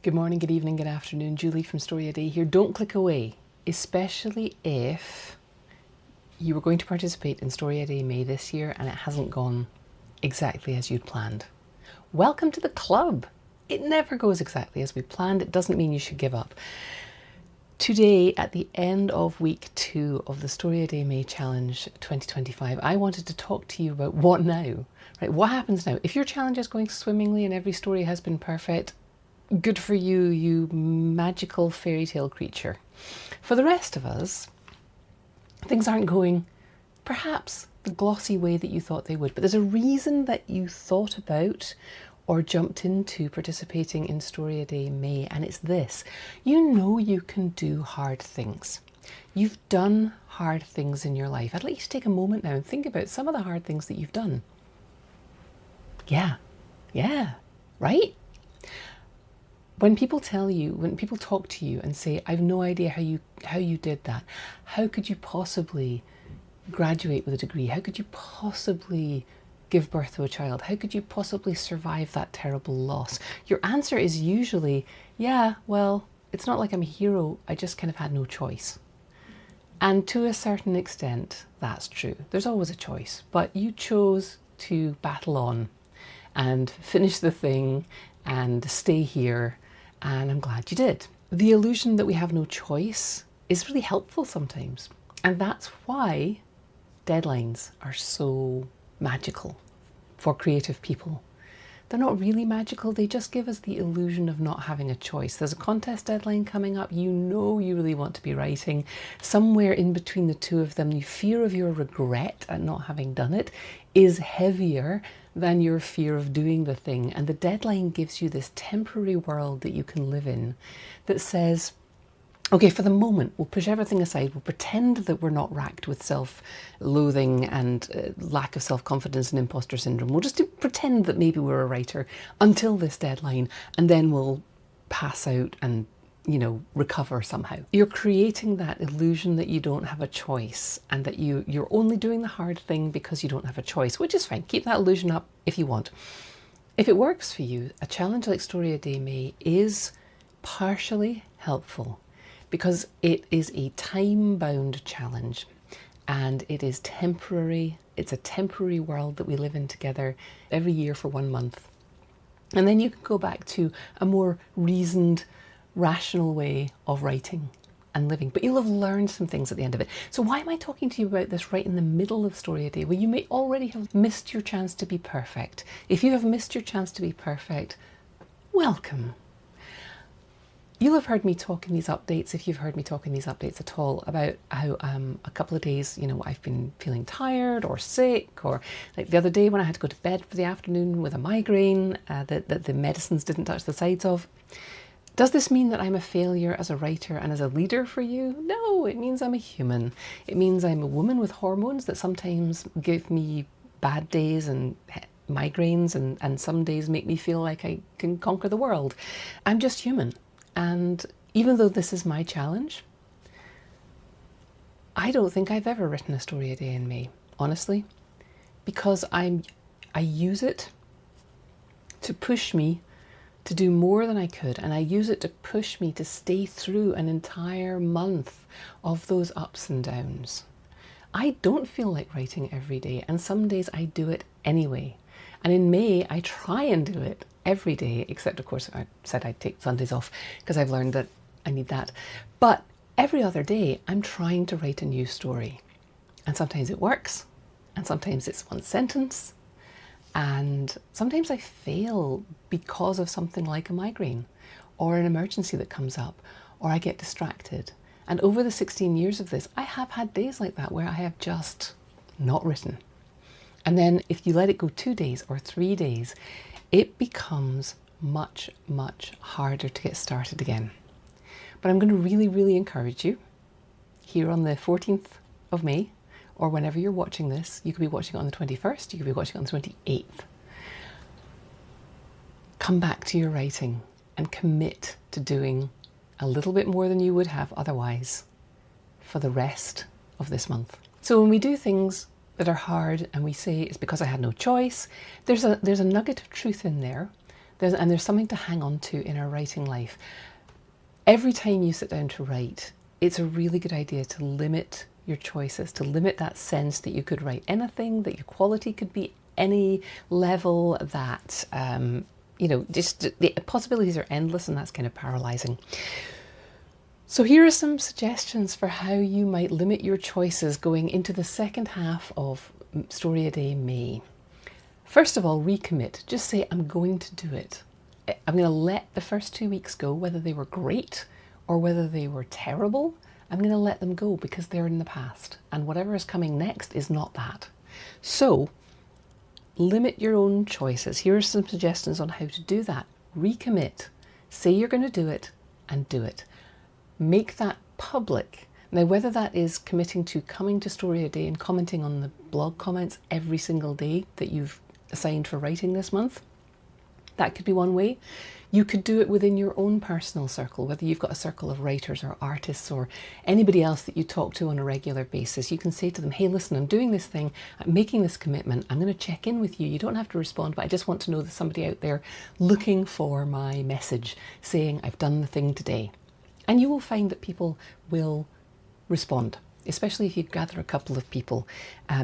Good morning, good evening, good afternoon. Julie from StoryADay here. Don't click away, especially if you were going to participate in StoryADay May this year and it hasn't gone exactly as you'd planned. Welcome to the club. It never goes exactly as we planned. It doesn't mean you should give up. Today, at the end of week 2 of the StoryADay May Challenge 2025, I wanted to talk to you about what now, right? What happens now? If your challenge is going swimmingly and every story has been perfect, good for you, you magical fairy tale creature. For the rest of us, things aren't going perhaps the glossy way that you thought they would, but there's a reason that you thought about or jumped into participating in StoryADay May, and it's this. You know you can do hard things. You've done hard things in your life. I'd like you to take a moment now and think about some of the hard things that you've done. Yeah, right? When people talk to you and say, I've no idea how you did that. How could you possibly graduate with a degree? How could you possibly give birth to a child? How could you possibly survive that terrible loss? Your answer is usually, yeah, well, it's not like I'm a hero. I just kind of had no choice. And to a certain extent, that's true. There's always a choice, but you chose to battle on and finish the thing and stay here. And I'm glad you did. The illusion that we have no choice is really helpful sometimes. And that's why deadlines are so magical for creative people. They're not really magical, they just give us the illusion of not having a choice. There's a contest deadline coming up, you know you really want to be writing. Somewhere in between the two of them, the fear of your regret at not having done it is heavier than your fear of doing the thing. And the deadline gives you this temporary world that you can live in that says, okay, for the moment, we'll push everything aside. We'll pretend that we're not racked with self-loathing and lack of self-confidence and imposter syndrome. We'll just pretend that maybe we're a writer until this deadline, and then we'll pass out and, recover somehow. You're creating that illusion that you don't have a choice and that you're only doing the hard thing because you don't have a choice, which is fine. Keep that illusion up if you want. If it works for you, a challenge like StoryADay May is partially helpful, because it is a time-bound challenge and it is temporary. It's a temporary world that we live in together every year for 1 month. And then you can go back to a more reasoned, rational way of writing and living. But you'll have learned some things at the end of it. So why am I talking to you about this right in the middle of StoryADay, where you may already have missed your chance to be perfect? If you have missed your chance to be perfect, welcome. You'll have heard me talk in these updates, if you've heard me talk in these updates at all, about how a couple of days, I've been feeling tired or sick, or like the other day when I had to go to bed for the afternoon with a migraine that the medicines didn't touch the sides of. Does this mean that I'm a failure as a writer and as a leader for you? No, it means I'm a human. It means I'm a woman with hormones that sometimes give me bad days and migraines, and some days make me feel like I can conquer the world. I'm just human. And even though this is my challenge, I don't think I've ever written a StoryADay in May, honestly, because I use it to push me to do more than I could, and I use it to push me to stay through an entire month of those ups and downs. I don't feel like writing every day, and some days I do it anyway. And in May, I try and do it every day, except of course I said I'd take Sundays off because I've learned that I need that. But every other day, I'm trying to write a new story. And sometimes it works, and sometimes it's one sentence, and sometimes I fail because of something like a migraine or an emergency that comes up, or I get distracted. And over the 16 years of this, I have had days like that where I have just not written. And then if you let it go 2 days or 3 days, it becomes much, much harder to get started again. But I'm going to really, really encourage you here on the 14th of May, or whenever you're watching this. You could be watching it on the 21st, you could be watching it on the 28th. Come back to your writing and commit to doing a little bit more than you would have otherwise for the rest of this month. So when we do things that are hard and we say it's because I had no choice, there's a nugget of truth in there There's something to hang on to in our writing life. Every time you sit down to write, it's a really good idea to limit your choices, to limit that sense that you could write anything, that your quality could be any level, that, just the possibilities are endless, and that's kind of paralyzing. So here are some suggestions for how you might limit your choices going into the second half of StoryADay May. First of all, recommit. Just say, I'm going to do it. I'm going to let the first 2 weeks go, whether they were great or whether they were terrible. I'm going to let them go because they're in the past. And whatever is coming next is not that. So limit your own choices. Here are some suggestions on how to do that. Recommit. Say you're going to do it and do it. Make that public. Now, whether that is committing to coming to StoryADay and commenting on the blog comments every single day that you've assigned for writing this month, that could be one way. You could do it within your own personal circle, whether you've got a circle of writers or artists or anybody else that you talk to on a regular basis. You can say to them, hey, listen, I'm doing this thing, I'm making this commitment, I'm going to check in with you. You don't have to respond, but I just want to know there's somebody out there looking for my message, saying I've done the thing today. And you will find that people will respond, especially if you gather a couple of people.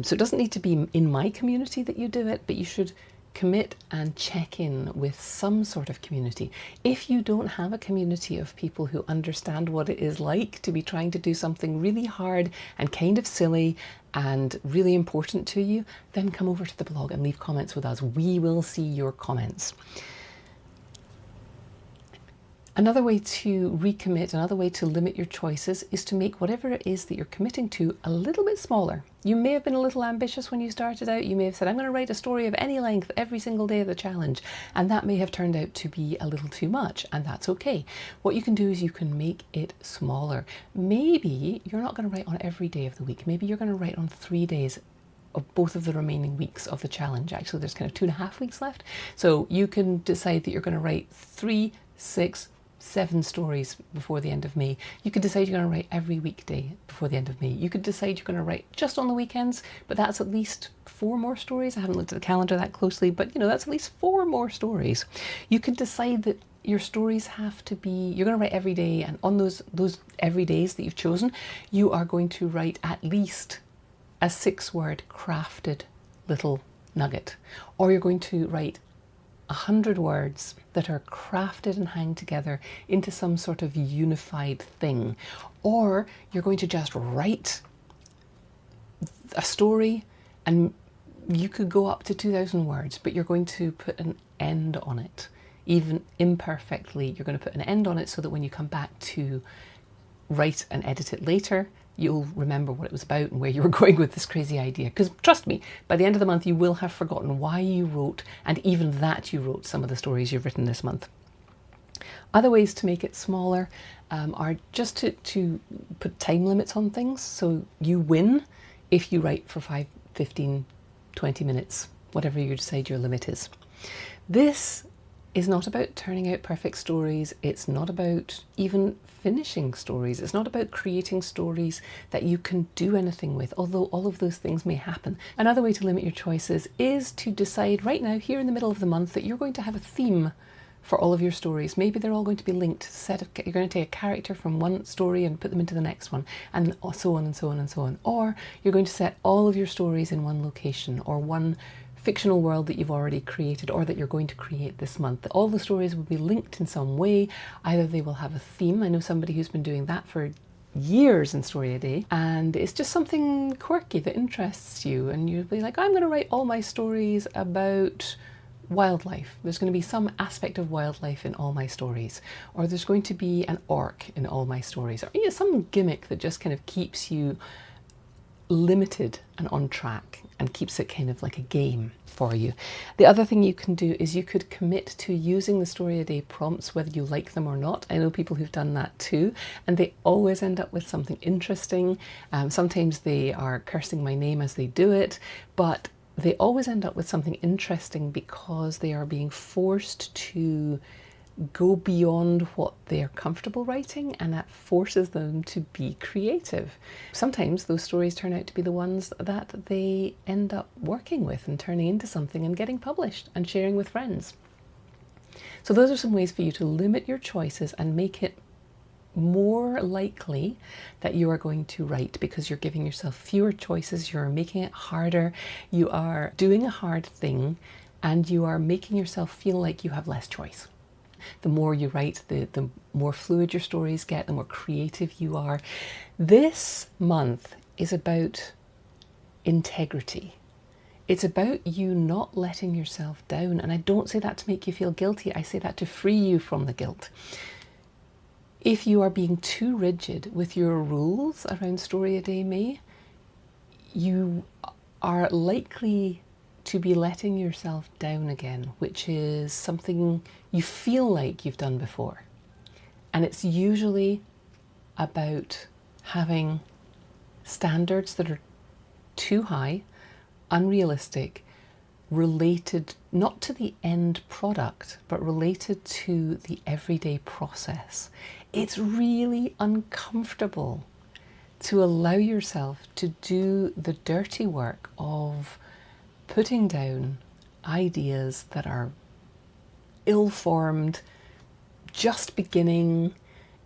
So it doesn't need to be in my community that you do it, but you should commit and check in with some sort of community. If you don't have a community of people who understand what it is like to be trying to do something really hard and kind of silly and really important to you, then come over to the blog and leave comments with us. We will see your comments. Another way to recommit, another way to limit your choices is to make whatever it is that you're committing to a little bit smaller. You may have been a little ambitious when you started out. You may have said, I'm going to write a story of any length every single day of the challenge. And that may have turned out to be a little too much, and that's okay. What you can do is you can make it smaller. Maybe you're not going to write on every day of the week. Maybe you're going to write on 3 days of both of the remaining weeks of the challenge. Actually, there's kind of 2.5 weeks left. So you can decide that you're going to write 3, 6, 7 stories before the end of May. You could decide you're going to write every weekday before the end of May. You could decide you're going to write just on the weekends, but that's at least 4 more stories. I haven't looked at the calendar that closely, but that's at least 4 more stories. You could decide that your stories have to be, you're going to write every day, and on those every days that you've chosen, you are going to write at least a 6-word crafted little nugget. Or you're going to write 100 words that are crafted and hang together into some sort of unified thing. Or you're going to just write a story, and you could go up to 2,000 words, but you're going to put an end on it. Even imperfectly, you're going to put an end on it so that when you come back to write and edit it later, you'll remember what it was about and where you were going with this crazy idea. Because trust me, by the end of the month, you will have forgotten why you wrote, and even that you wrote some of the stories you've written this month. Other ways to make it smaller are just to put time limits on things. So you win if you write for 5, 15, 20 minutes, whatever you decide your limit is. This is not about turning out perfect stories. It's not about even finishing stories. It's not about creating stories that you can do anything with, although all of those things may happen. Another way to limit your choices is to decide right now, here in the middle of the month, that you're going to have a theme for all of your stories. Maybe they're all going to be linked. You're going to take a character from one story and put them into the next one, and so on and so on and so on. Or you're going to set all of your stories in one location or one fictional world that you've already created or that you're going to create this month. All the stories will be linked in some way. Either they will have a theme. I know somebody who's been doing that for years in StoryADay, and it's just something quirky that interests you, and you'll be like, I'm going to write all my stories about wildlife. There's going to be some aspect of wildlife in all my stories, or there's going to be an orc in all my stories, or some gimmick that just kind of keeps you limited and on track and keeps it kind of like a game for you. The other thing you can do is you could commit to using the StoryADay prompts whether you like them or not. I know people who've done that too, and they always end up with something interesting. Sometimes they are cursing my name as they do it, but they always end up with something interesting because they are being forced to go beyond what they're comfortable writing, and that forces them to be creative. Sometimes those stories turn out to be the ones that they end up working with and turning into something and getting published and sharing with friends. So those are some ways for you to limit your choices and make it more likely that you are going to write, because you're giving yourself fewer choices, you're making it harder, you are doing a hard thing, and you are making yourself feel like you have less choice. The more you write, the more fluid your stories get, the more creative you are. This month is about integrity. It's about you not letting yourself down. And I don't say that to make you feel guilty. I say that to free you from the guilt. If you are being too rigid with your rules around StoryADay May, you are likely to be letting yourself down again, which is something you feel like you've done before. And it's usually about having standards that are too high, unrealistic, related not to the end product, but related to the everyday process. It's really uncomfortable to allow yourself to do the dirty work of putting down ideas that are ill-formed, just beginning.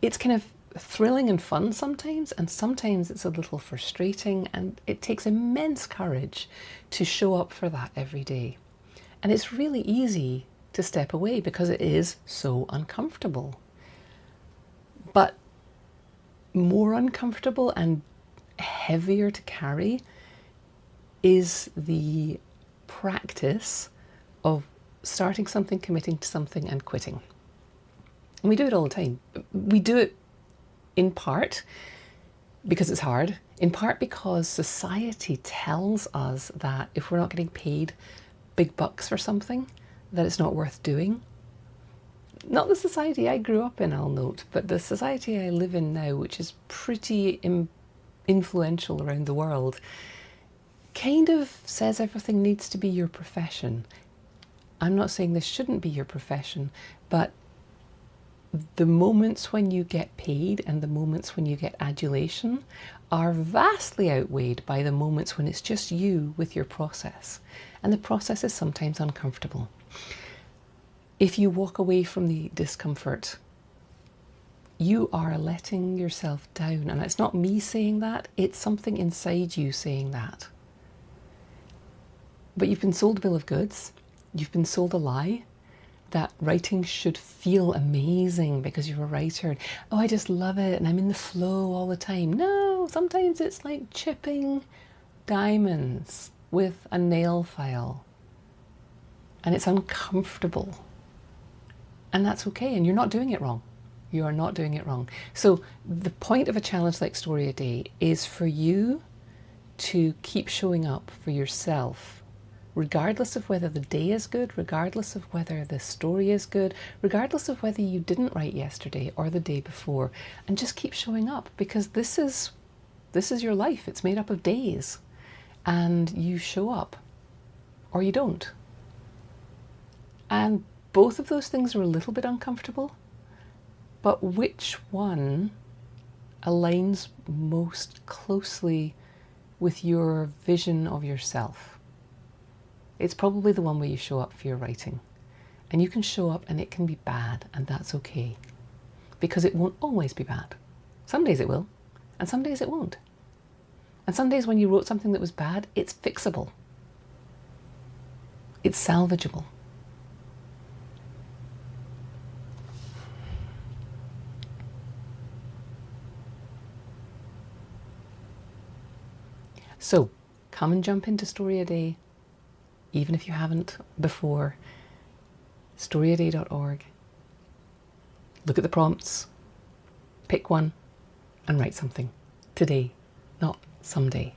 It's kind of thrilling and fun sometimes, and sometimes it's a little frustrating, and it takes immense courage to show up for that every day. And it's really easy to step away because it is so uncomfortable. But more uncomfortable and heavier to carry is the practice of starting something, committing to something, and quitting. And we do it all the time. We do it in part because it's hard, in part because society tells us that if we're not getting paid big bucks for something, that it's not worth doing. Not the society I grew up in, I'll note, but the society I live in now, which is pretty influential around the world, kind of says everything needs to be your profession. I'm not saying this shouldn't be your profession, but the moments when you get paid and the moments when you get adulation are vastly outweighed by the moments when it's just you with your process. And the process is sometimes uncomfortable. If you walk away from the discomfort, you are letting yourself down. And it's not me saying that, it's something inside you saying that. But you've been sold a bill of goods, you've been sold a lie, that writing should feel amazing because you're a writer. Oh, I just love it and I'm in the flow all the time. No, sometimes it's like chipping diamonds with a nail file. And it's uncomfortable. And that's okay, and you're not doing it wrong. You are not doing it wrong. So the point of a challenge like StoryADay is for you to keep showing up for yourself, regardless of whether the day is good, regardless of whether the story is good, regardless of whether you didn't write yesterday or the day before, and just keep showing up, because this is your life. It's made up of days, and you show up or you don't. And both of those things are a little bit uncomfortable, but which one aligns most closely with your vision of yourself? It's probably the one where you show up for your writing. And you can show up and it can be bad, and that's okay. Because it won't always be bad. Some days it will, and some days it won't. And some days when you wrote something that was bad, it's fixable. It's salvageable. So, come and jump into StoryADay, even if you haven't before. StoryADay.org. Look at the prompts, pick one, and write something. Today, not someday.